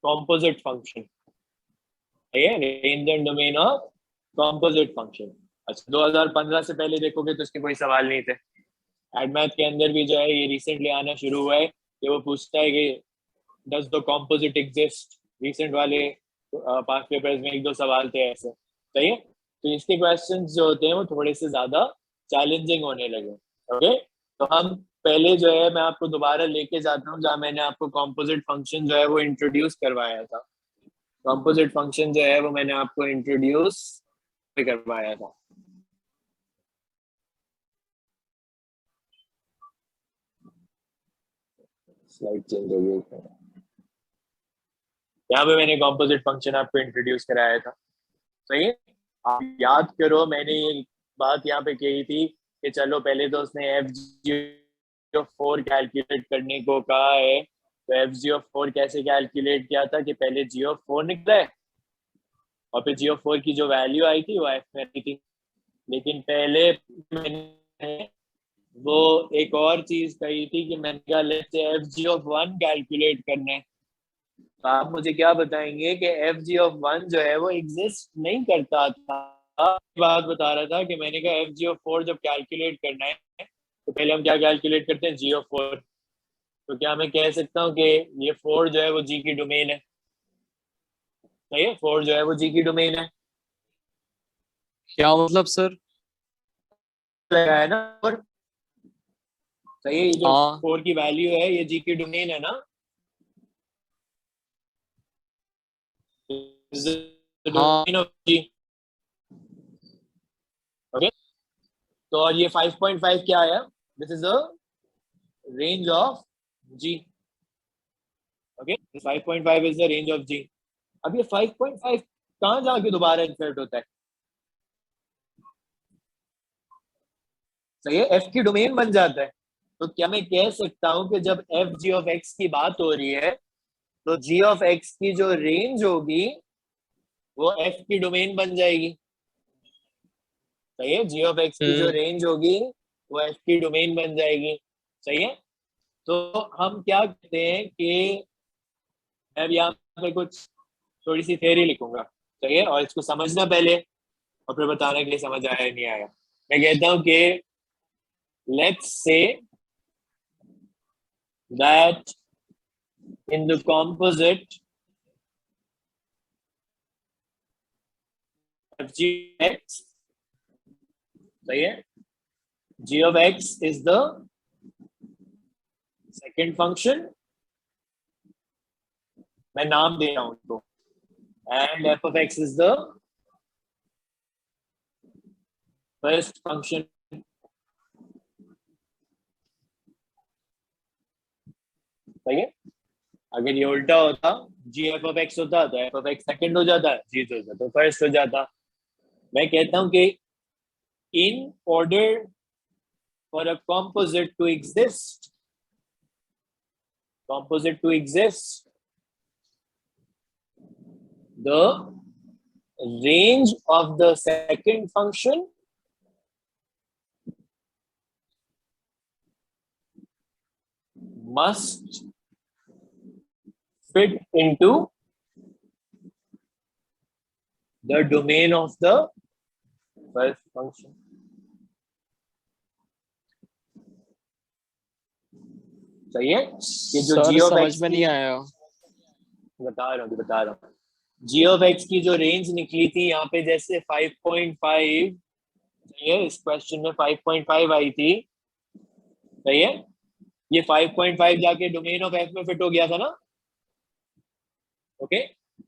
composite function, range and domain of composite function। अच्छा 2015 से पहले देखोगे तो इसके कोई सवाल नहीं थे। एडमैथ के अंदर भी जो है ये रिसेंटली आना शुरू हुआ है कि वो पूछता है कि does the composite exist। Recent वाले पास पेपर्स में एक दो सवाल थे ऐसे, सही है। तो इसके क्वेश्चंस जो होते हैं वो थोड़े से ज्यादा चैलेंजिंग होने लगे। ओके, तो हम पहले जो है मैं आपको दोबारा लेके जाता हूँ जहाँ मैंने आपको कॉम्पोजिट फंक्शन जो है वो इंट्रोड्यूस करवाया था। कॉम्पोजिट फंक्शन जो है वो मैंने आपको इंट्रोड्यूस करवाया था। स्लाइड चेंज हो गई, यहाँ पे मैंने कॉम्पोजिट फंक्शन आपको इंट्रोड्यूस कराया था, सही है। आप याद करो मैंने ये बात यहाँ पे कही थी कि चलो पहले तो उसने FG4 कैलकुलेट करने को कहा है। तो FG4 कैसे कैलकुलेट किया था कि पहले G4 निकला है और फिर G4 की जो वैल्यू आई थी वो F में आई थी। लेकिन पहले मैंने वो एक और चीज कही थी कि मैंने कहा लेट्स से FG1 कैलकुलेट करना है। तो आप मुझे क्या बताएंगे कि FG1 जो है वो एग्जिस्ट नहीं करता था। बात बता रहा था कि मैंने कहा FG4 जब कैलकुलेट करना है तो पहले हम क्या कैलकुलेट करते हैं, G4। तो क्या मैं कह सकता हूँ कि ये 4 जो है वो G की डोमेन है, सही है। 4 जो है वो G की डोमेन है। क्या मतलब सर? लगा है ना, और सही है। ये जो हाँ 4 की वैल्यू है ये G की डोमेन है ना। हाँ डोमेन ऑफ G। ओके, तो और ये 5.5 क्या आया, this is the range of G। Okay, 5.5 is the range of G। अब ये 5.5 कहां जाके दोबारा इंसर्ट होता है, सही है, F की डोमेन बन जाता है। तो क्या मैं कह सकता हूं कि जब FG ऑफ X की बात हो रही है तो G ऑफ X की जो रेंज होगी वो F की डोमेन बन जाएगी, सही है। G ऑफ X की जो रेंज होगी वो F की डोमेन बन जाएगी, सही है। तो हम क्या कहते हैं कि मैं अब यहाँ पे कुछ थोड़ी सी थ्योरी लिखूंगा, सही है, और इसको समझना पहले और फिर बताना कि समझ आया नहीं आया। मैं कहता हूं कि let's say that in the composite of Gx, सही है, G of X is the second function, मैं नाम दे रहा हूं उसको, and F of X is the first function। सही है। अगर ये उल्टा होता G F of X होता तो F of X सेकंड हो जाता, G जो होता तो फर्स्ट हो जाता। मैं कहता हूं कि in order for a composite to exist, the range of the second function must fit into the domain of the first function। सही है कि जो सर G of समझ X में नहीं आया। बता रहा हूँ G of X की जो रेंज निकली थी यहाँ पे जैसे 5.5, सही है, इस क्वेश्चन में 5.5 आई थी, सही है। ये 5.5 जाके डोमेन ऑफ F में फिट हो गया था ना। ओके,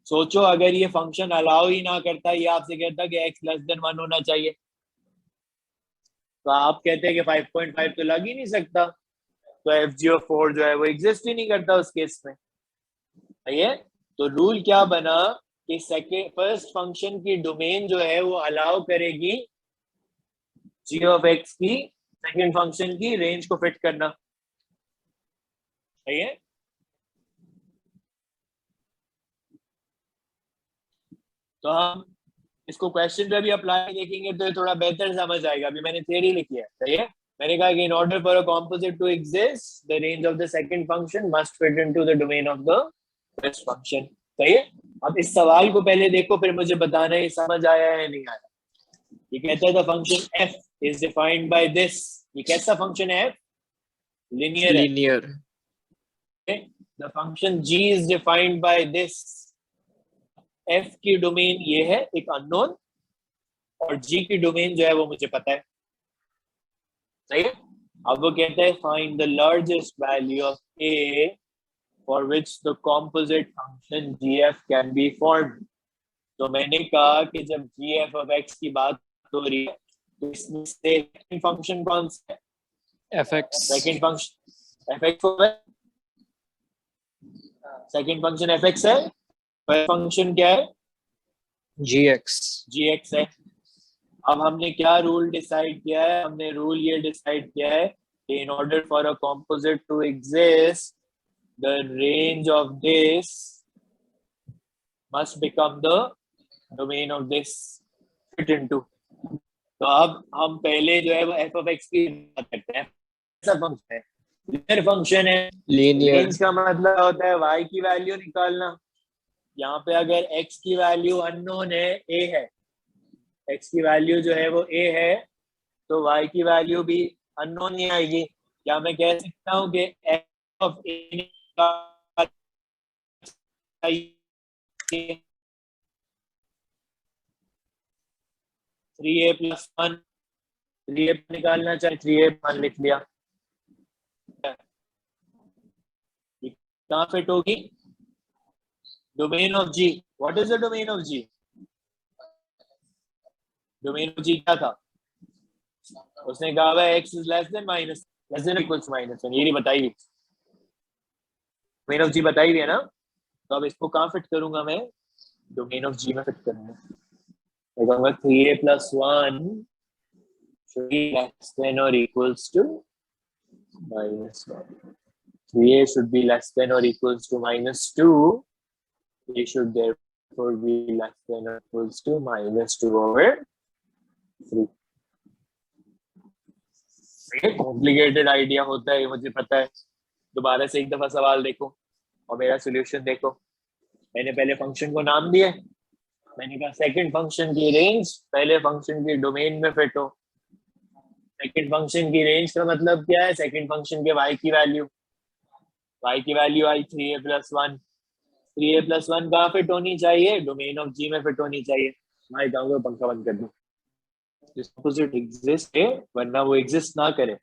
सोचो अगर ये फंक्शन अलाउ ही ना करता, ये आपसे कहता कि x लेस देन 1 होना चाहिए, तो आप कहते हैं कि 5.5 तो लग ही नहीं सकता, तो FG4 जो है वो एग्जिस्ट ही नहीं करता उस केस में, सही है। तो रूल क्या बना कि सेकेंड फर्स्ट फंक्शन की डोमेन जो है वो अलाउ करेगी G of X की सेकेंड फंक्शन की रेंज को फिट करना, सही है। तो हम इसको क्वेश्चन पे भी अप्लाई देखेंगे तो ये थोड़ा बेहतर समझ आएगा। अभी मैंने थ्योरी लिखी है, सही है। मैंने कहा कि in order for a composite to exist the range of the second function must fit into the domain of the first function. सही है। अब इस सवाल को पहले देखो, फिर मुझे बताना है समझ आया है या नहीं आया। ये कहता है the function f is defined by this. ये कैसा फंक्शन है? लीनियर है। Linear. The function g is defined by this. f की डोमेन ये है एक अननोन, और g की डोमेन जो है वो मुझे पता है। सही है। अब वो कहता है find the largest value of a for which the composite function gf can be formed. तो मैंने कहा कि जब gf ऑफ x की बात हो रही है तो इसमें से सेकंड फंक्शन कौन सा है? fx। सेकंड फंक्शन fx है। सेकंड फंक्शन fx है। पहला फंक्शन क्या है? gx। gx है। अब हमने क्या रूल डिसाइड किया है? हमने रूल ये डिसाइड किया है कि in order for a composite to exist the range of this must become the domain of this fit into. तो अब हम पहले जो है वो एफ ऑफ एक्स की बात करते हैं। ऐसा फंक्शन है, लीनियर फंक्शन है। लीनियर। रेंज का मतलब होता है y की वैल्यू निकालना। यहाँ पे अगर x की वैल्यू अननोन है, a है, x की वैल्यू जो है वो a है, तो y की वैल्यू भी अननोन ही आएगी। क्या मैं कह सकता हूँ कि f of a 3a plus 1, 3a निकालना चाहे 3a 1 लिख लिया। कहाँ फिट होगी? Domain of G. What is the domain of G? Domain of G क्या था? उसने कहा हुआ x is less than minus less than equals minus 1। ये नहीं बताई हुई, डोमेन ऑफ जी बताई हुई है ना। तो अब इसको कहाँ फिट करूंगा मैं? डोमेन ऑफ जी में फिट करूंगा। मैं कहूंगा 3a plus 1 should be less than or equals to minus 1. 3a should be less than or equals to minus 2. A should therefore be less than or equals to minus 2 over 3. Complicated idea होता है, ये मुझे पता है। दोबारा से एक दफा सवाल देखो और मेरा सॉल्यूशन देखो। मैंने पहले फंक्शन को नाम दिया, मैंने कहा सेकंड फंक्शन की रेंज पहले फंक्शन की डोमेन में फिट हो। सेकंड फंक्शन की रेंज का मतलब क्या है? सेकंड फंक्शन के y की वैल्यू, y की वैल्यू आई 3a प्लस 1। 3a प्लस 1 कहाँ फिट होनी चाहिए? डोमेन ऑफ g में फिट होनी चाहिए। मैं कहूँगा पंखा बंद कर दूं। ऑपोजिट एग्जिस्ट है, वरना वो एग्जिस्ट ना करे।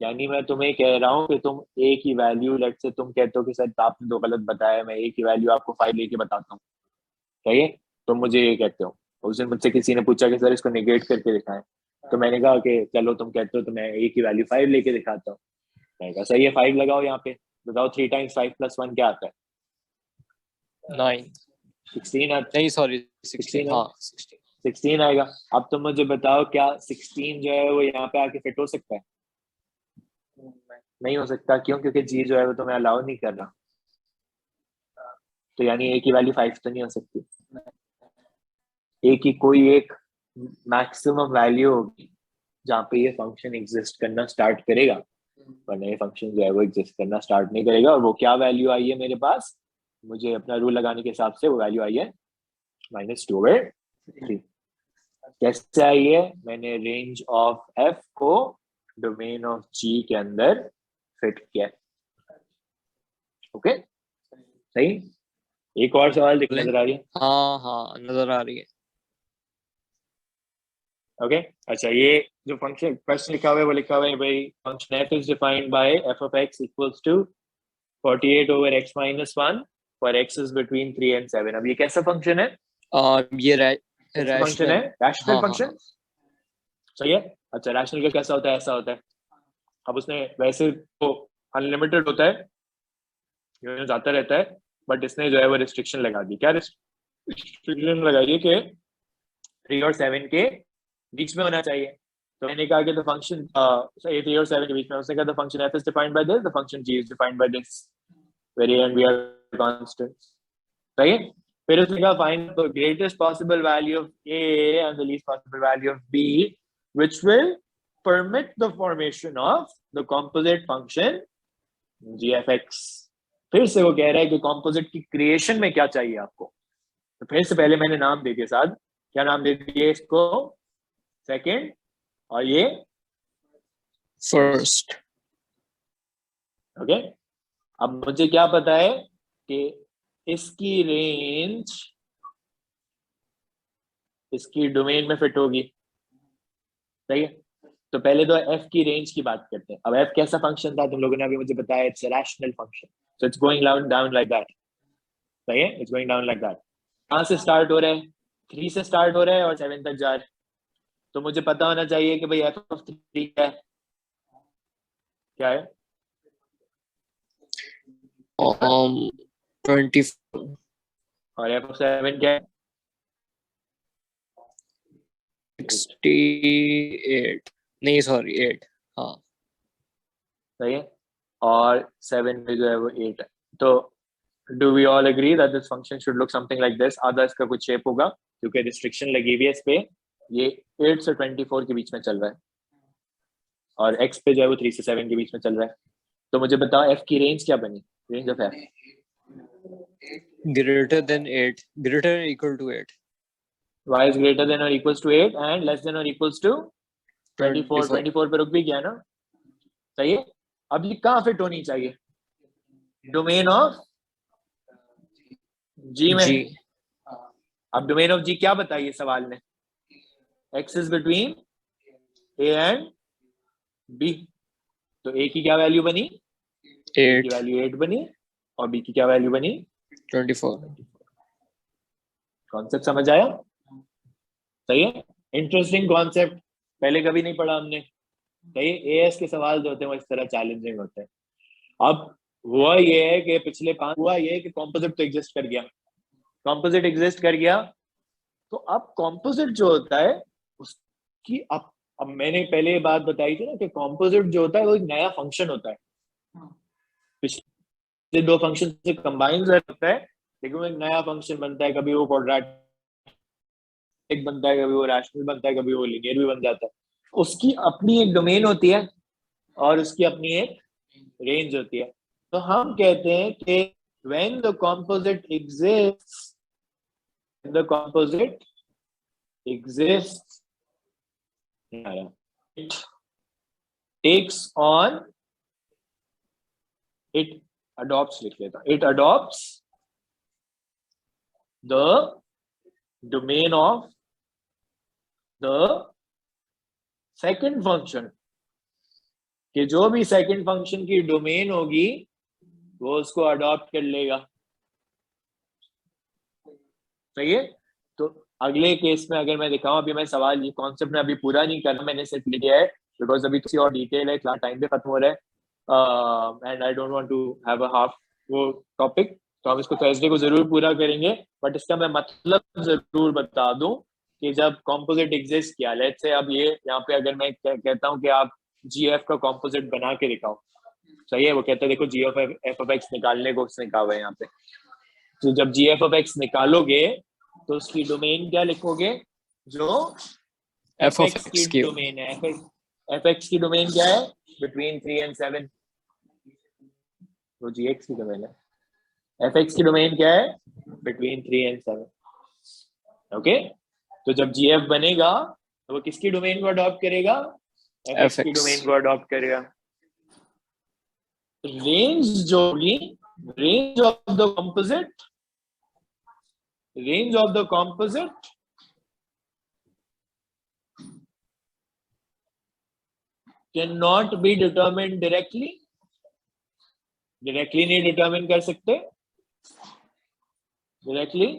यानी मैं तुम्हें कह रहा हूँ कि तुम a की वैल्यू, लेट से तुम कहते हो कि सर आपने तो गलत बताया, मैं a की वैल्यू आपको 5 लेके बताता हूँ, सही है? तुम मुझे ये कहते हो। उस दिन मुझसे किसी ने पूछा कि सर इसको नेगेट करके दिखाएं, तो मैंने कहा कि चलो तुम कहते हो तो मैं a की वैल्यू 5 लेके दिखाता हूँ। मैंने कहा सही है, 5 लगाओ यहाँ पे, बताओ 3 टाइम्स 5 प्लस 1 क्या आता है? 9। 16 आता नहीं सॉरी 16। हाँ 16 आएगा। अब तुम मुझे बताओ क्या 16 जो है वो यहाँ पे आके फिट हो सकता है? नहीं हो सकता। क्यों? क्योंकि जी जो है वो तुम्हें अलाउ नहीं कर रहा। तो यानी a की वैल्यू 5 तो नहीं हो सकती। a की कोई एक मैक्सिमम वैल्यू होगी जहाँ पे ये फंक्शन एग्जिस्ट करना स्टार्ट करेगा, वरना ये फंक्शन जो है वो एग्जिस्ट करना स्टार्ट नहीं करेगा। और वो क्या वैल्यू आई है मेरे पास? मुझे अपना रूल लगाने के हिसाब से वो वैल्यू आई है -2/3। कैसे आई है? मैंने रेंज ऑफ f को डोमेन ऑफ g के अंदर फिट किया। ओके सही। एक और सवाल दिख नजर आ रही है? हाँ हाँ नजर आ रही है। ओके अच्छा, ये जो फंक्शन क्वेश्चन लिखा हुआ है वो लिखा हुआ है भाई, function f is defined by f of x equals to 48 over x minus 1 for x is between 3 and 7। अब ये कैसा फंक्शन है? ये फंक्शन है रैशनल। रैशनल हाँ फंक्शन, सही है। अच्छा रैशनल का कैसा होता है? ऐसा होता है। अब उसने वैसे तो अनलिमिटेड होता है, यूं जाता रहता है, बट इसने जो है वो रिस्ट्रिक्शन लगा दी। क्या रिस्ट्रिक्शन लगाई है? कि 3 और 7 के बीच में होना चाहिए। तो मैंने कहा कि द फंक्शन 3 और 7 के बीच में, उसने कहा the function f is defined by this, the function g is defined by this, where a and b are constants, सही है। फिर उसने कहा find the greatest possible value of a and the least possible value of b which will permit the formation of the composite function g of x। फिर से वो कह रहा है कि कॉम्पोजिट की क्रिएशन में क्या चाहिए आपको। तो फिर से पहले मैंने नाम दे दिए साथ, क्या नाम दे दिए इसको, सेकंड, और ये फर्स्ट। ओके। अब मुझे क्या पता है कि इसकी रेंज इसकी डोमेन में फिट होगी, सही है। तो पहले तो एफ की रेंज की बात करते हैं। अब एफ कैसा फंक्शन था, तुम लोगों ने अभी मुझे बताया, it's rational function, so it's going down like that, सही है, it's going down like that. कहाँ से स्टार्ट हो रहा है, 3 से स्टार्ट हो रहा है और 7 तक जा रहा है। तो मुझे पता होना चाहिए कि भाई एफ ऑफ 3 क्या है, क्या है 24 और एफ ऑफ 7 क्या है 68, नहीं सॉरी 8, हाँ सही है, और 7 में जो है वो 8 है। तो do we all agree that this function should look something like this. आधा इसका कुछ शेप होगा क्योंकि रिस्ट्रिक्शन लगी हुई है इस पे, ये 8 से 24 के बीच में चल रहा है और x पे जो है वो 3 से 7 के बीच में चल रहा है। तो मुझे बताओ f की रेंज क्या बनी, range of f greater than 8, greater than equal to 8, y is greater than or equals to 8 and less than or equals to 24। 24 24 पे रुक भी गया ना, सही है। अब ये कहाँ फिट होनी चाहिए, डोमेन ऑफ g में। G, अब डोमेन ऑफ g क्या बताइए सवाल में, x is between a and b। तो a की क्या वैल्यू बनी, a की 8, वैल्यू 8 बनी और b की क्या वैल्यू बनी 24। कॉन्सेप्ट समझ आया, सही है। इंटरेस्टिंग कॉन्सेप्ट, पहले कभी नहीं पढ़ा हमने, सही है। एएस के सवाल जो होते हैं वो इस तरह चैलेंजिंग होते हैं। अब हुआ ये है कि पिछले 5 हुआ ये है कि कॉम्पोजिट तो एग्जिस्ट कर गया, कॉम्पोजिट एग्जिस्ट कर गया। तो अब कॉम्पोजिट जो होता है उसकी अब मैंने पहले ये बात बताई थी ना कि कॉम्पोजिट जो होता है वो एक नया फंक्शन होता है, पिछले 2 फंक्शन से कंबाइन होता है, लेकिन वो एक नया फंक्शन बनता है। कभी वो क्वाड्रेटिक बनता है, कभी वो रैशनल बनता है, कभी वो लीनियर भी बन जाता है। उसकी अपनी एक डोमेन होती है और उसकी अपनी एक रेंज होती है। तो हम कहते हैं कि when the composite exists it takes on, it adopts, लिख लेता, it adopts the domain of the second function, कि जो भी सेकंड फंक्शन की डोमेन होगी वो उसको अडॉप्ट कर लेगा, सही है। तो अगले केस में अगर मैं दिखाऊं, अभी मैं सवाल ये कॉन्सेप्ट में अभी पूरा नहीं करना, मैंने सिर्फ लिखा है बिकॉज अभी किसी और डिटेल है, क्लास टाइम भी खत्म हो रहा है and I don't want to have a half वो टॉपिक। तो हम इसको थर्सडे को जरूर पूरा करेंगे, बट इसका मैं मतलब जरूर बता दूं कि जब कॉम्पोजिट एग्जिस्ट किया, लेट्स से अब ये यहाँ पे अगर मैं कहता हूँ कि आप जीएफ का कॉम्पोजिट बना के दिखाओ, सही है। वो कहता है देखो जी एफ ऑफ एक्स निकालने को उसने कहा हुआ है यहाँ पे। तो जब जी एफ ऑफ एक्स निकालोगे तो उसकी डोमेन क्या लिखोगे, जो एफ एक्स की डोमेन है। एफ एक्स की डोमेन क्या है, बिटवीन 3 and 7, वो जी एक्स की डोमेन है। एफ एक्स की डोमेन क्या है, बिटवीन 3 and 7, ओके। तो जब जी एफ बनेगा तो वो किसकी डोमेन को अडॉप्ट करेगा, एफ एक्स की डोमेन को अडॉप्ट करेगा। रेंज जो होगी, range of the composite, range of the composite cannot be determined directly नहीं डिटरमिन कर सकते directly,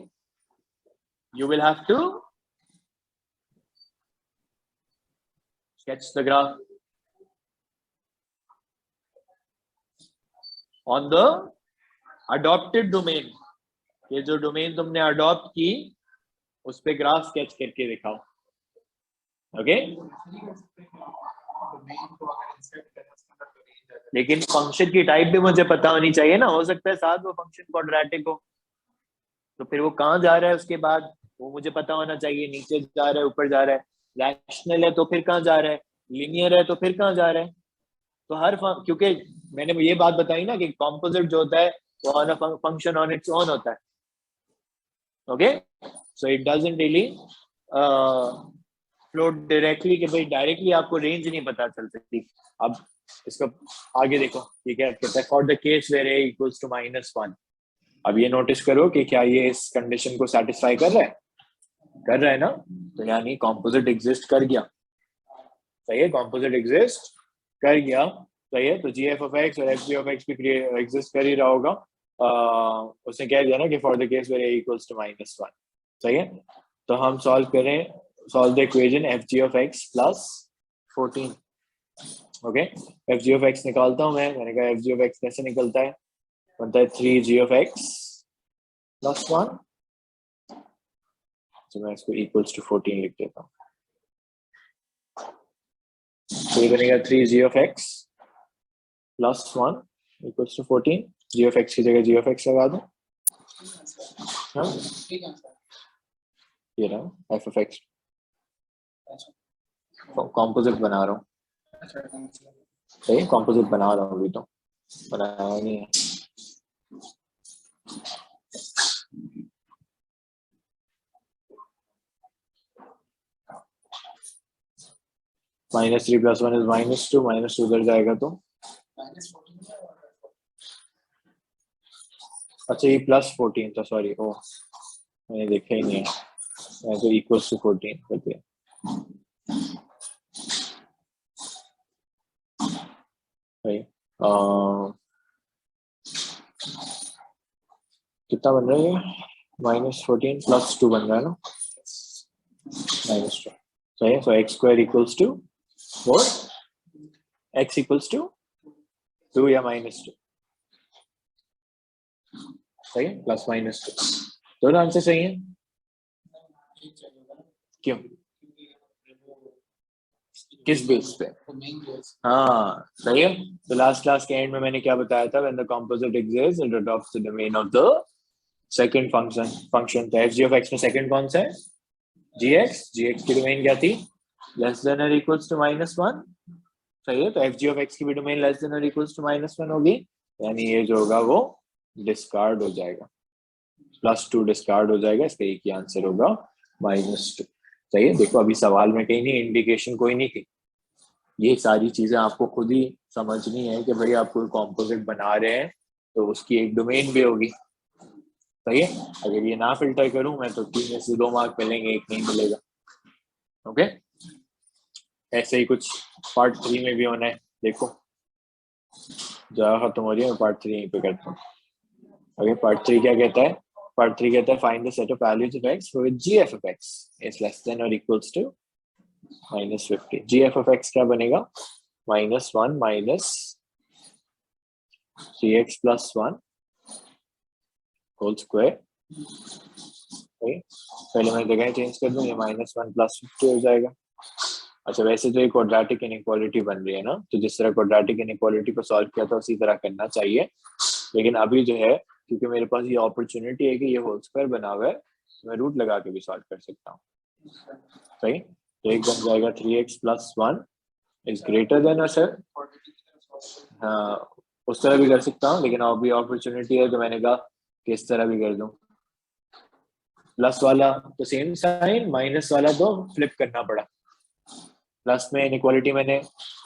you will have to sketch the graph on the adopted domain। ये जो डोमेन तुमने अडॉप्ट की उस पे ग्राफ स्केच करके दिखाओ, ओके। लेकिन फंक्शन की टाइप भी मुझे पता होनी चाहिए ना, हो सकता है साथ वो फंक्शन क्वाड्रेटिक हो, तो फिर वो कहाँ जा रहा है उसके बाद वो मुझे पता होना चाहिए, नीचे जा रहा है ऊपर जा रहा है, रैशनल है तो फिर कहाँ जा रहा है, लीनियर है तो फिर कहाँ जा रहा है। तो हर क्योंकि मैंने ये बात बताई ना कि कॉम्पोजिट जो होता है वो on function on its own होता है. Okay, so it doesn't really float directly, कि भाई डायरेक्टली आपको रेंज नहीं पता चल सकती. अब इसको आगे देखो, ये क्या कहता है, for the case where a equals to -1. अब ये नोटिस करो कि क्या ये इस कंडीशन को सेटिस्फाई कर रहा है, कर रहा है ना, तो यानी कॉम्पोजिट एग्जिस्ट कर गया. सही है, कॉम्पोजिट एग्जिस्ट कर गया. सही है, तो जी एफ ऑफ एक्स और एफ जी ऑफ एक्स भी एग्जिस्ट कर ही रहा होगा. उसने कह दिया ना कि for the case where a equals to -1. सही है, तो हम सॉल्व करें, solve the equation f g of x plus 14. Okay, f g of x निकालता हूं मैंने कहा एफ जी ऑफ एक्स कैसे निकलता है, बनता है 3g ऑफ एक्स प्लस 1. तो मैं इसको इक्वल्स टू 14 लिख देता हूँ. तो ये बनेगा 3g of x plus 1 equals to 14. G of x की जगह जी ऑफ एक्स लगा दो. ये रहा एफ ऑफ एक्स. कॉम्पोजिट बना रहा हूँ. सही, कॉम्पोजिट बना रहा हूँ, अभी तो बनाया नहीं है. -3 + 1 इज -2. -2 उधर जाएगा तो अच्छा, ये +14 था, सॉरी, ओ मैंने देखा ही नहीं है, मैं तो इक्वल्स टू 14 कर दिया. कितना बन रहा है ये, -14 + 2 बन रहा है ना, -2. सही है, so x² equals to 4, x equals to 2 या -2. सही है, +-2 दोनों आंसर सही है. क्यों, किस बेस पे? हाँ सही है. तो लास्ट क्लास के एंड में मैंने क्या बताया था, when the composite exist it adopts the domain of the second function. तो एफ जी ऑफ एक्स में सेकंड कौन सा है, जी एक्स की डोमेन क्या थी, लेस देन और इक्वल्स टू -1. सही है, तो एफ जी ऑफ एक्स की भी डोमेन लेस देन और इक्वल्स टू -1 होगी, यानी ये जो होगा वो डिस्कार्ड हो जाएगा, +2 डिस्कार्ड हो जाएगा. इसका एक ही आंसर होगा -2. सही है, देखो अभी सवाल में कहीं नहीं इंडिकेशन कोई नहीं थी. ये सारी चीजें आपको खुद ही समझनी है कि भाई आप कोई कॉम्पोजिट बना रहे हैं तो उसकी एक डोमेन भी होगी. सही है, अगर ये ना फिल्टर करूं मैं तो 3 में से 2 मार्क मिलेंगे, 1 नहीं मिलेगा. ओके, ऐसे ही कुछ पार्ट 3 में भी होना है. देखो जगह खत्म हो रही है, पार्ट 3 यहीं पे करता हूँ. ओके, पार्ट 3 क्या कहता है, पार्ट 3 कहता है find the set of values of X with G F of X is less than और equals to -50. G F of X क्या बनेगा, -1 minus cx plus 1 whole square. पहले मैं जगह चेंज कर दूं, ये -1 + 50 हो जाएगा. अच्छा, वैसे तो ये क्वाड्रेटिक इनइक्वालिटी बन रही है ना, तो जिस तरह क्वाड्रेटिक इनइक्वालिटी को सॉल्व किया था उसी तरह करना चाहिए. लेकिन अभी जो है, क्योंकि मेरे पास ये अपॉर्चुनिटी है कि ये होल स्क्वायर बना हुआ है, तो मैं रूट लगा के भी सॉल्व कर सकता हूँ. सही, तो एक बन जाएगा 3x + 1 is greater then, sir हाँ उस तरह भी कर सकता हूँ, लेकिन अभी अपॉर्चुनिटी है तो मैंने कहा कि इस तरह भी कर दूं. प्लस वाला तो सेम साइन, माइनस वाला तो फ्लिप करना पड़ा. प्लस में इनइक्वालिटी मैंने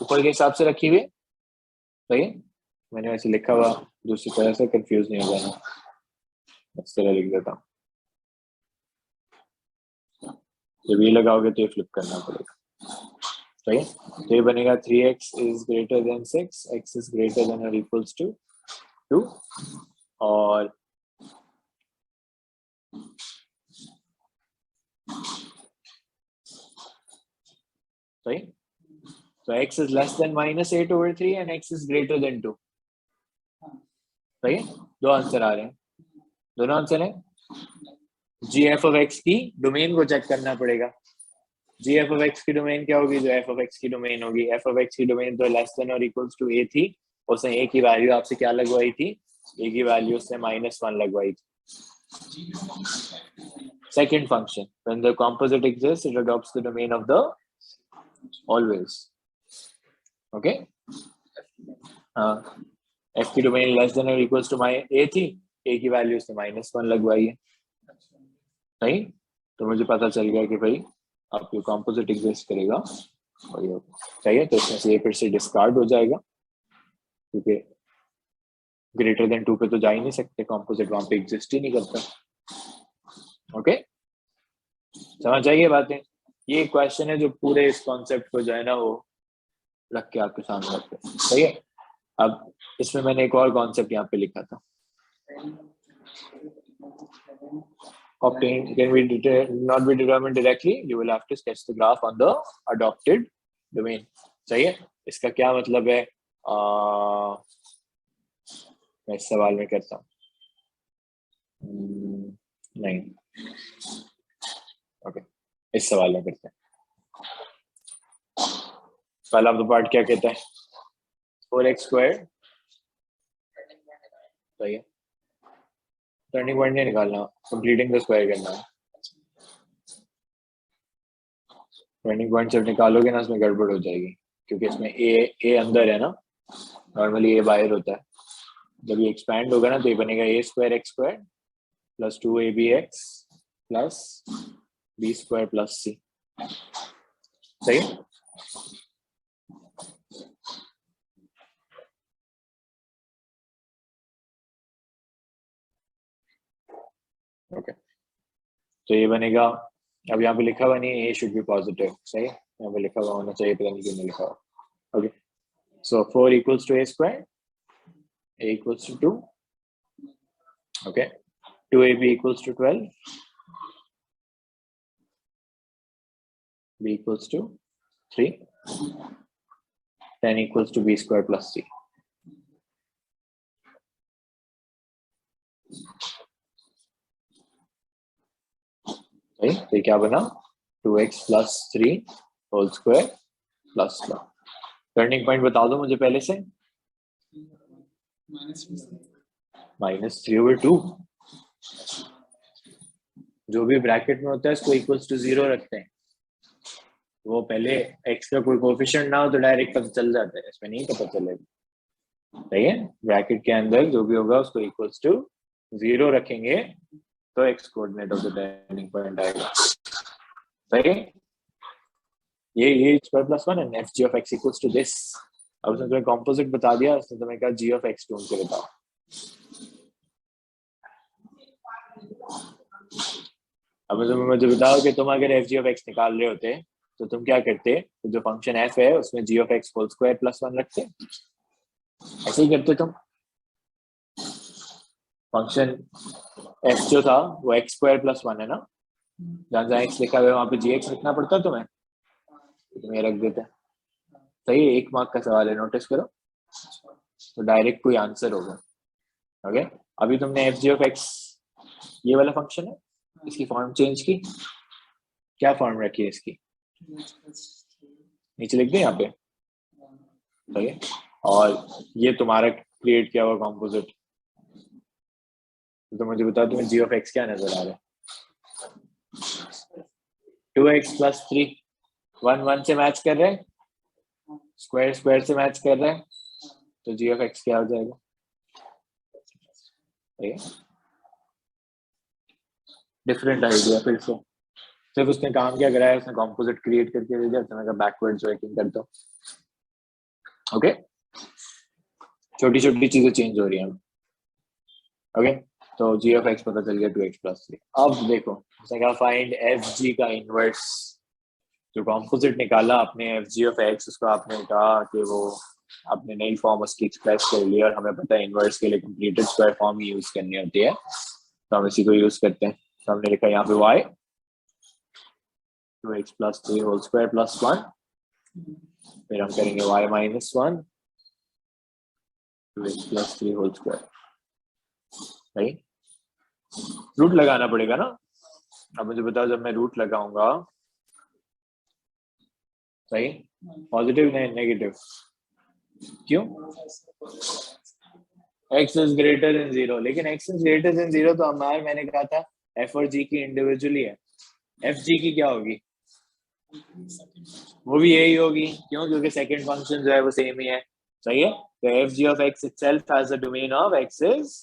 ऊपर के हिसाब से रखी हुई. सही है, मैंने वैसे लिखा हुआ दूसरी तरह से, कंफ्यूज नहीं हो जाना, इस तरह लिख देता हूँ. जब ये लगाओगे तो ये फ्लिप करना पड़ेगा. सही है, तो ये बनेगा 3x is greater then 6, x is greater than और इक्वल्स टू 2. और सही, so x is less than -8/3 and x is greater than 2. सही है, दो आंसर आ रहे हैं, दोनों आंसर है. जी एफ ऑफ एक्स की डोमेन को चेक करना पड़ेगा. जी एफ ऑफ एक्स की डोमेन क्या होगी, जो एफ ऑफ एक्स की डोमेन होगी, एफ ऑफ एक्स की डोमेन तो लेस देन और इक्वल्स टू a थी, उसने a की वैल्यू आपसे क्या लगवाई थी, a की वैल्यू उसने -1 लगवाई थी. Second function, when the composite exists it adopts the domain of the always. Okay, F की डोमेन लेस देन और इक्वल्स टू माई ए थी, ए की वैल्यू उसने -1 लगवाई है, सही। तो मुझे पता चल गया कि भाई आपके कॉम्पोजिट एग्जिस्ट करेगा और ये चाहिए, तो इसमें से ये फिर से डिस्कार्ड हो जाएगा क्योंकि ग्रेटर देन 2 पे तो जा ही नहीं सकते, कॉम्पोजिट वहां पे एग्जिस्ट ही नहीं करता। ओके, समझ आइए बातें। ये क्वेश्चन है जो पूरे इस कॉन्सेप्ट को जो है ना वो रख के आपके सामने रखते हैं, सही है। अब इसमें मैंने एक और कॉन्सेप्ट यहाँ पे लिखा था, obtain can be not be determined directly, you will have to sketch the graph on the adopted domain, सही है। इसका क्या मतलब है, मैं इस सवाल में करता हूँ, नहीं, ओके, इस सवाल में करते हैं। पहला तो पार्ट क्या कहता है, 4x², सही है। टर्निंग पॉइंट नहीं निकालना, कंप्लीटिंग द स्क्वायर करना है। टर्निंग पॉइंट जब निकालोगे ना उसमें गड़बड़ हो जाएगी क्योंकि इसमें ए अंदर है ना, नॉर्मली ए बाहर होता है। जब ये एक्सपैंड होगा ना तो ये बनेगा a²x² + 2abx + b² + c, सही। ओके, तो ये बनेगा, अब यहाँ पे लिखा हुआ नहीं है, ए शुड बी पॉजिटिव, सही। यहाँ पे लिखा हुआ होना चाहिए, पता नहीं क्यों नहीं लिखा हुआ। Okay, so 4 = a², a = 2, okay, 2ab = 12, b = 3, 10 = b² + c। सही, तो क्या बना, 2x + 3 होल स्क्वायर प्लस ला। टर्निंग पॉइंट बता दो मुझे पहले से, -3/2। जो भी ब्रैकेट में होता है इसको इक्वल्स टू 0 रखते हैं। वो पहले x का कोई कोएफिशिएंट ना हो तो डायरेक्ट पता चल जाता है, इसमें नहीं पता चलेगा, सही है। ब्रैकेट के अंदर जो भी होगा उसको इक्वल्स टू 0 रखेंगे तो x coordinate of the turning point आएगा, सही है। ये square plus 1 and fg of x equals to this। अब उसने तुम्हें कॉम्पोजिट बता दिया, उसने तुम्हें कहा g of x ढूंढ के बताओ। अब मुझे बताओ कि तुम अगर fg of x निकाल रहे होते तो तुम क्या करते, तो जो फंक्शन f है उसमें g of x whole square plus 1 रखते, ऐसे ही करते तुम। फंक्शन f जो था वो x स्क्वायर प्लस 1 है ना, जहाँ जहाँ x लिखा हुआ है वहां पे gx लिखना पड़ता तुम्हें, तुम्हें रख देते, सही है। 1 मार्क का सवाल है, नोटिस करो, तो डायरेक्ट कोई आंसर होगा। ओके, अभी तुमने fg of x ये वाला फंक्शन है, इसकी फॉर्म चेंज की, क्या फॉर्म रखी है इसकी, नीचे लिख दे यहाँ पे, सही है। और ये तुम्हारा क्रिएट किया हुआ कॉम्पोजिट, तो मुझे बताओ तुम्हें g of x क्या नजर आ रहा है, 2x + 3, 1 1 से मैच कर रहे हैं, स्क्वायर स्क्वायर से मैच कर रहे हैं, तो g of x क्या हो जाएगा, डिफरेंट आइडिया। फिर से सिर्फ उसने काम क्या कराया, उसने कॉम्पोजिट क्रिएट करके दे दिया, तो मैं बैकवर्ड ज्वाइनिंग करता हूँ। ओके, छोटी छोटी चीजें चेंज हो रही हैं। ओके, तो g of x पता चल गया 2x + 3। अब देखो उसने कहा फाइंड fg का इनवर्स, जो कॉम्पोजिट निकाला आपने fg of x, उसको आपने कहा कि वो आपने नई फॉर्म उसकी एक्सप्रेस कर ली, और हमें पता है इनवर्स के लिए कंप्लीटेड स्क्वायर फॉर्म ही यूज करनी होती है, तो हम इसी को यूज करते हैं। तो हमने लिखा यहाँ पे y 2x + 3 whole square plus 1, फिर हम करेंगे y - 1 2x + 3 होल स्क्वायर, सही। रूट लगाना पड़ेगा ना। अब मुझे बताओ जब मैं रूट लगाऊंगा, सही, पॉजिटिव नहीं नेगेटिव, क्यों, x इज ग्रेटर देन 0, लेकिन x इज ग्रेटर देन 0 तो हमारे, मैंने कहा था f और g की इंडिविजुअली है, f g की क्या होगी, वो भी यही होगी, क्यों, क्योंकि सेकंड फंक्शन जो है वो सेम ही है, सही है। तो F g of x itself has a domain of X is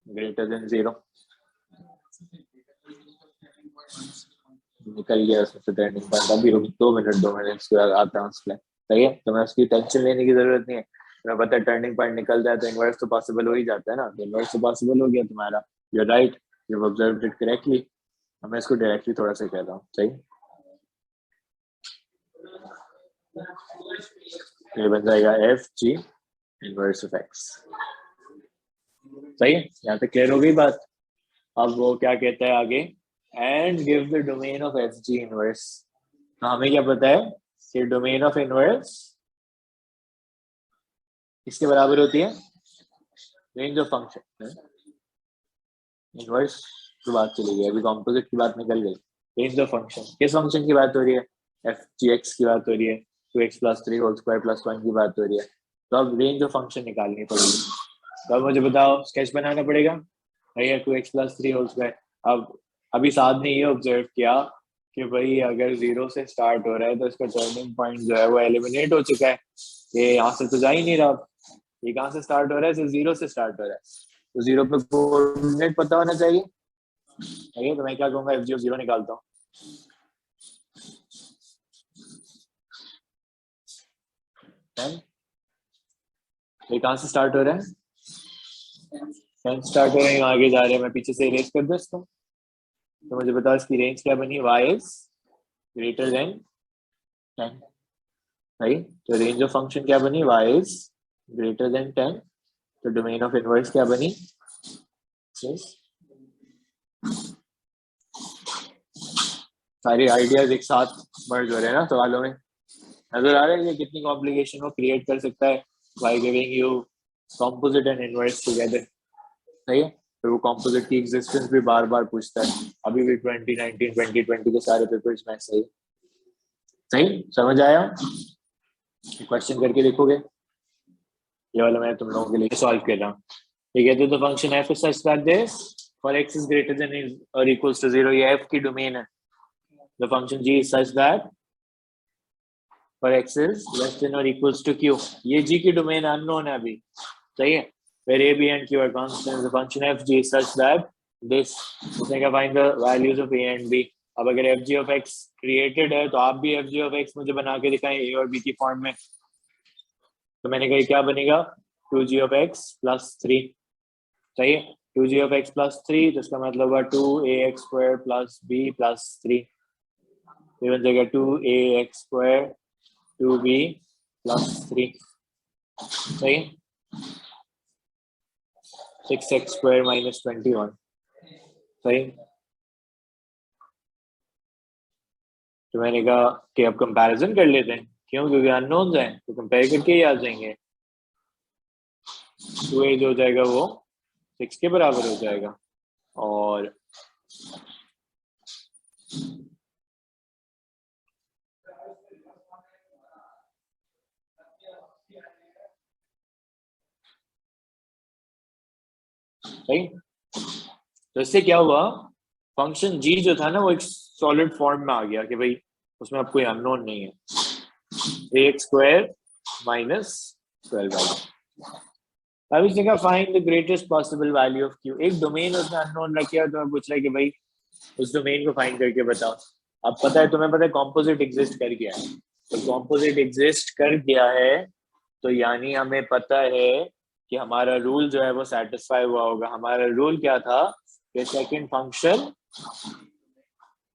greater then 0। निकल गया उसमें से टर्निंग पॉइंट। अभी रुक 2 मिनट इसके बाद आता हूँ उसमें। सही है, तो मैं उसकी टेंशन लेने की जरूरत नहीं है। तुम्हें पता है टर्निंग पॉइंट निकल जाए तो इनवर्स तो पॉसिबल हो ही जाता है ना। तो इनवर्स तो पॉसिबल हो गया तुम्हारा। You right, you observed it correctly. मैं इसको डायरेक्टली थोड़ा सा कह रहा हूँ। सही, ये बन जाएगा F g inverse of x. सही है, यहाँ पे क्लियर हो गई बात। अब वो क्या कहता है आगे, and give the domain of f g inverse. तो हमें क्या पता है कि डोमेन ऑफ इनवर्स किसके बराबर होती है, रेंज ऑफ फंक्शन। इनवर्स की बात चली गई, अभी कॉम्पोजिट की बात निकल गई। रेंज ऑफ फंक्शन, किस फंक्शन की बात हो रही है, एफ जी एक्स की बात हो रही है, 2x+3 होल स्क्वायर प्लस 1 की बात हो रही है। तो अब रेंज ऑफ फंक्शन निकालनी पड़ेगी। तो अब मुझे बताओ, स्केच बनाना पड़ेगा भैया, 2x+3 होल स्क्वायर। अब अभी साथ ने ये ऑब्जर्व किया कि भाई अगर 0 से स्टार्ट हो रहा है तो इसका टर्निंग पॉइंट जो है वो एलिमिनेट हो चुका है। ये यहाँ से तो जा ही नहीं रहा। ये कहाँ से स्टार्ट हो रहा है, सिर्फ 0 से स्टार्ट हो रहा है। तो 0 पे कोऑर्डिनेट पता होना चाहिए। तो मैं क्या कहूँगा, एफ जी ऑफ 0 निकालता हूँ। ये कहाँ से स्टार्ट हो रहा है, 10 स्टार्ट हो रहा है, आगे जा रहे हैं। मैं पीछे से इरेज कर दूँ इसको। तो मुझे बताओ इसकी रेंज क्या बनी, y is greater then 10। Right, तो रेंज ऑफ फंक्शन क्या बनी, y इज ग्रेटर देन 10। तो डोमेन ऑफ इनवर्स क्या बनी, सारे आइडियाज एक साथ मर्ज हो रहे हैं ना सवालों में। नजर आ रहा है ये कितनी कॉम्प्लिकेशन को क्रिएट कर सकता है by giving you composite and inverse together. सही है, तो वो कॉम्पोजिट की एग्जिस्टेंस भी बार बार पूछता है। अभी भी 2019 2020 के सारे पेपर्स में सही सही समझ आया। क्वेश्चन करके देखोगे, ये वाला मैं तुम लोगों के लिए सॉल्व कर रहा हूँ। ठीक है, तो function F is such that this for X is greater than और इक्वल्स टू 0, ये एफ की डोमेन है। The function G is such that for X is less than और इक्वल्स टू क्यू, ये जी की डोमेन अननोन है अभी। सही है, where a, b and q are constants, the function f g is such that this, उसने क्या find the values of a and b। अब अगर f g of x created है तो आप भी f g of x मुझे बना के दिखाएं a और b की फॉर्म में। तो मैंने कहा क्या बनेगा, 2g of x plus 3। सही है, 2g of x plus 3, तो इसका मतलब है 2ax square plus b plus 3। ये बन जाएगा 2ax square 2b plus 3। सही है, 6x square minus 21। सही, तो मैंने कहा कि अब कंपैरिजन कर लेते हैं, क्यों, क्योंकि अननोन्स हैं तो कंपेयर करके ही आ जाएंगे। 2a जो हो जाएगा वो 6 के बराबर हो जाएगा, और सही। तो इससे क्या हुआ, फंक्शन जी जो था ना वो एक सॉलिड फॉर्म में आ गया कि भाई उसमें अब कोई अननोन नहीं है। ax square minus 12। अब इसने कहा find the greatest possible value of q। एक डोमेन उसने अननोन रखा, तो मैं पूछ रहा है कि भाई उस डोमेन को फाइंड करके बताओ। अब पता है, तुम्हें पता है कॉम्पोजिट एग्जिस्ट कर गया है। तो कॉम्पोजिट एग्जिस्ट कर गया है तो यानी हमें पता है कि हमारा रूल जो है वो सेटिस्फाई हुआ होगा। हमारा रूल क्या था कि सेकंड फंक्शन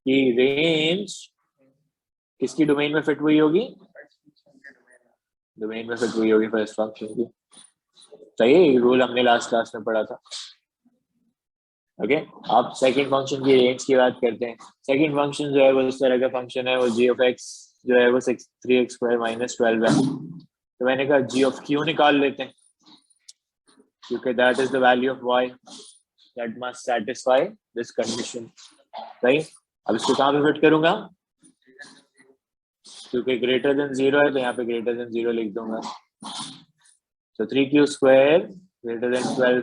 की रेंज किसकी डोमेन में फिट हुई होगी, डोमेन में फिट हुई होगी फर्स्ट फंक्शन की। सही, रूल हमने लास्ट क्लास में पढ़ा था। ओके, आप सेकंड फंक्शन की रेंज की बात करते हैं। सेकंड फंक्शन जो है वो इस तरह का फंक्शन है, वो जी ऑफ एक्स जो है वो 3x स्क्वायर माइनस 12 है। तो मैंने कहा जी ऑफ क्यू निकाल लेते हैं, क्योंकि that is the value of y that must satisfy this condition. सही, अब इसको कहाँ पे फिट करूंगा, क्योंकि ग्रेटर देन 0 है तो यहाँ पे ग्रेटर देन 0 लिख दूंगा। तो 3q square greater than 12,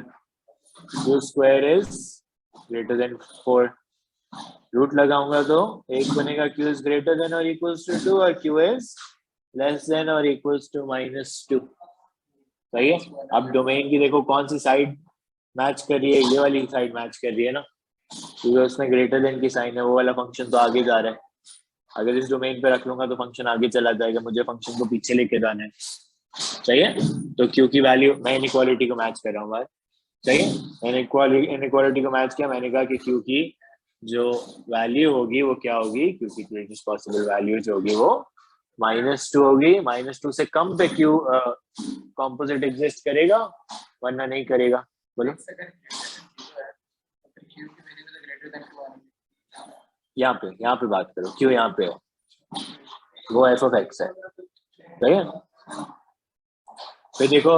q square is greater than 4। Root लगाऊंगा तो एक बनेगा q इज ग्रेटर देन और इक्वल्स टू 2 और q इज लेस देन और इक्वल्स टू -2। सही है। अब डोमेन की देखो कौन सी साइड मैच कर रही है, ये वाली साइड मैच कर रही है ना, क्योंकि उसमें ग्रेटर देन की साइन है, वो वाला फंक्शन तो आगे जा रहा है। अगर इस डोमेन पे रख लूंगा तो फंक्शन आगे चला जाएगा, मुझे फंक्शन को पीछे लेके जाना है। सही है। तो क्यू की वैल्यू, मैं इनइक्वालिटी को मैच कर रहा हूँ बार। सही है। मैंने इनइक्वालिटी को मैच किया, मैंने कहा कि क्यू की जो वैल्यू होगी वो क्या होगी, क्यू की ग्रेटेस्ट पॉसिबल वैल्यू जो होगी वो -2 होगी। -2 से कम पे क्यू कॉम्पोजिट एग्जिस्ट करेगा, वरना नहीं करेगा। बोलो। यहाँ पे बात करो, क्यों यहाँ पे है, वो एफ ऑफ एक्स है। सही है। फिर देखो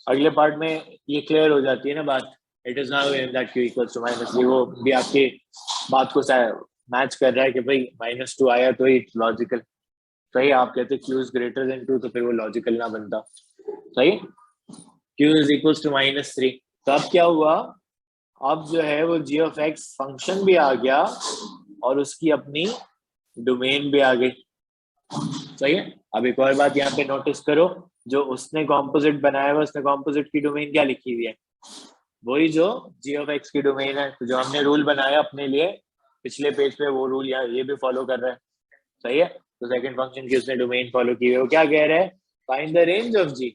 अगले पार्ट में ये क्लियर हो जाती है ना बात, it is now that q equals to -3, वो भी आपकी बात को मैच कर रहा है कि भाई -2 आया तो इट्स लॉजिकल। सही। आप कहते क्यू इज ग्रेटर देन 2 तो फिर वो लॉजिकल ना बनता। सही। क्यू इज इक्वल्स टू -3, तो अब क्या हुआ, अब जो है वो जी ऑफ एक्स फंक्शन भी आ गया और उसकी अपनी डोमेन भी आ गई। सही है। अब एक और बात यहाँ पे नोटिस करो, जो उसने कॉम्पोजिट बनाया हुआ, उसने कॉम्पोजिट की डोमेन क्या लिखी हुई है, वही जो जी ऑफ एक्स की डोमेन है। तो जो हमने रूल बनाया अपने लिए पिछले पेज पे, वो रूल यहाँ ये भी फॉलो कर रहा है। सही है। तो सेकंड फंक्शन की उसने डोमेन फॉलो की है, वो क्या कह रहा है, find the range of g,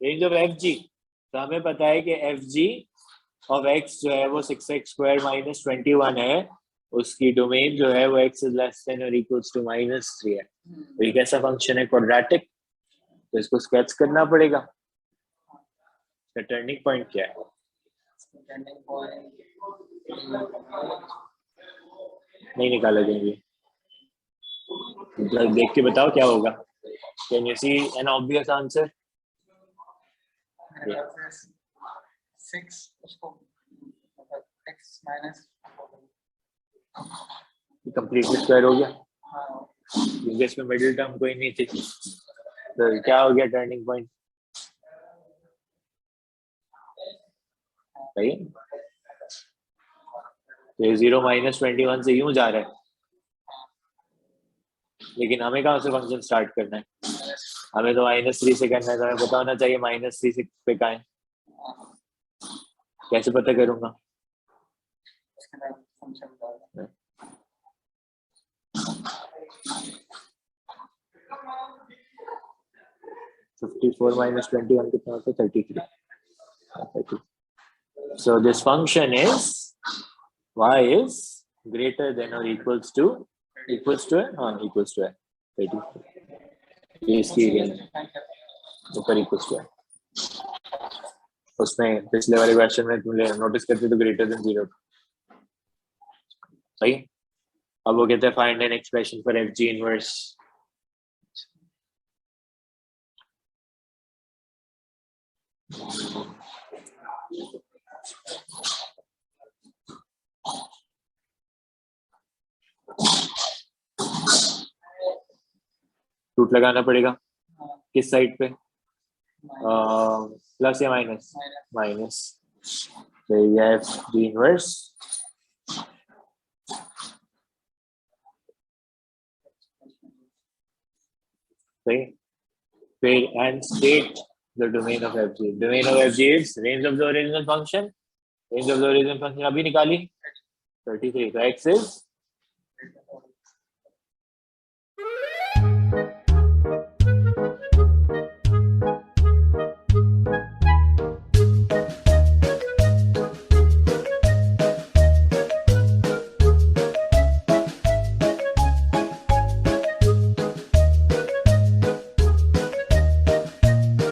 range of f g. तो हमें पता है कि एफ जी ऑफ एक्स जो है वो 6x² - 21 है, उसकी डोमेन जो है वो x इज लेस देन और इक्वल्स टू -3 है। तो ये कैसा फंक्शन है, क्वाड्रेटिक, तो इसको स्केच करना पड़ेगा। टर्निंग पॉइंट क्या है, नहीं निकाला जाएंगे, देख के बताओ क्या होगा। Can you see an obvious answer. 6 उसको x माइनस कंप्लीटली स्क्वायर हो गया, क्योंकि इसमें मिडिल टर्म कोई नहीं थी। तो क्या हो गया टर्निंग पॉइंट। सही है। तो ये 0 - 21 से यूं जा रहा है, लेकिन हमें कहाँ से फंक्शन स्टार्ट करना है, हमें तो -3 से करना है, तो हमें पता होना चाहिए -3 से पे कहाँ है। कैसे पता करूंगा, 54 - 21 कितना होता है, 33। So this function is y is greater than or equals to equals to 33। ये इसकी ऊपर इक्वल्स टू है। उसमें पिछले वाले क्वेश्चन में तुमने नोटिस करते तो ग्रेटर देन 0। सही। अब वो कहते हैं find an expression for f g inverse. Root लगाना पड़ेगा किस साइड पे, प्लस या माइनस, माइनस। तो ये एफ जी इनवर्स सही। फिर and state the domain of f ji, domain of f ji is range of the original function, range of the original function अभी निकाली 33, तो एक्स इज